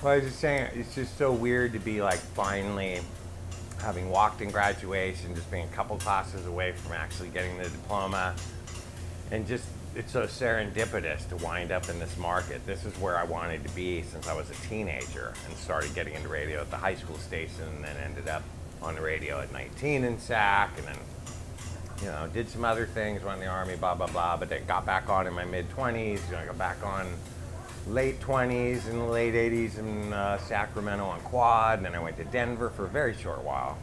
Well, I was just saying, it's just so weird to be like finally having walked in graduation, just being a couple classes away from actually getting the diploma, and just it's so serendipitous to wind up in this market. This is where I wanted to be since I was a teenager, and started getting into radio at the high school station, and then ended up on the radio at 19 in Sac, and then did some other things, went in the Army, blah blah blah, but then got back on in my mid-20s. I got back on late 20s and late 80s in Sacramento on quad, and then I went to Denver for a very short while,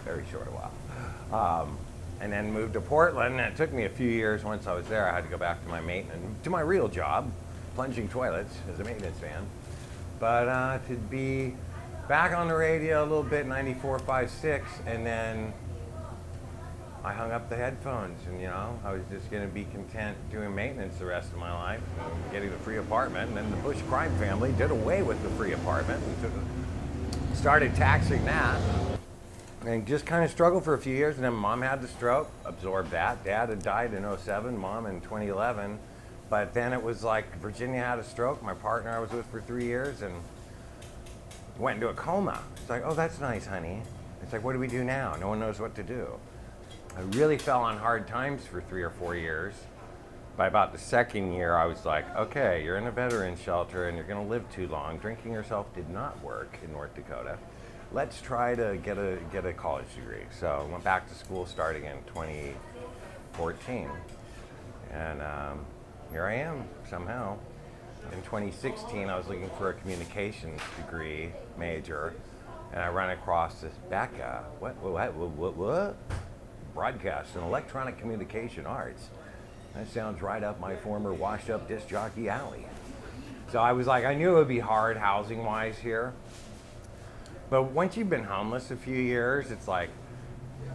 very short while, and then moved to Portland. And it took me a few years. Once I was there, I had to go back to my maintenance, to my real job, plunging toilets as a maintenance man. But to be back on the radio a little bit, 94, 5, 6, and then I hung up the headphones, and I was just going to be content doing maintenance the rest of my life, and getting the free apartment. And then the Bush crime family did away with the free apartment and started taxing that, and just kind of struggled for a few years. And then Mom had the stroke, absorbed that. Dad had died in '07, Mom in 2011. But then it was like Virginia had a stroke, my partner I was with for 3 years, and went into a coma. It's like, oh, that's nice, honey. It's like, what do we do now? No one knows what to do. I really fell on hard times for 3 or 4 years. By about the second year, I was like, okay, you're in a veteran shelter and you're going to live too long. Drinking yourself did not work in North Dakota. Let's try to get a college degree. So I went back to school starting in 2014. And here I am, somehow. In 2016, I was looking for a communications degree major, and I ran across this BECA. What? Broadcast and Electronic Communication Arts. That sounds right up my former washed-up disc jockey alley. So I was like, I knew it would be hard housing-wise here. But once you've been homeless a few years, it's like,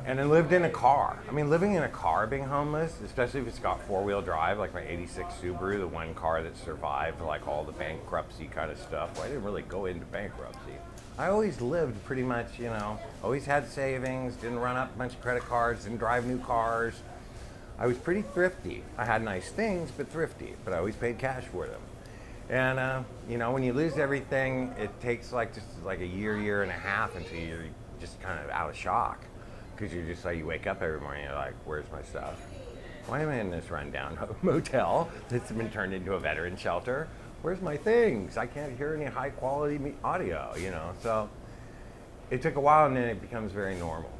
and then lived in a car. I mean, living in a car being homeless, especially if it's got four-wheel drive, like my '86 Subaru, the one car that survived like all the bankruptcy kind of stuff. Well, I didn't really go into bankruptcy. I always lived pretty much, always had savings, didn't run up a bunch of credit cards, didn't drive new cars. I was pretty thrifty. I had nice things, but thrifty, but I always paid cash for them. And, when you lose everything, it takes just a year and a half until you're just kind of out of shock. Because you're just like, you wake up every morning, you're like, where's my stuff? Why am I in this rundown motel that's been turned into a veteran shelter? Where's my things? I can't hear any high quality audio, So it took a while, and then it becomes very normal.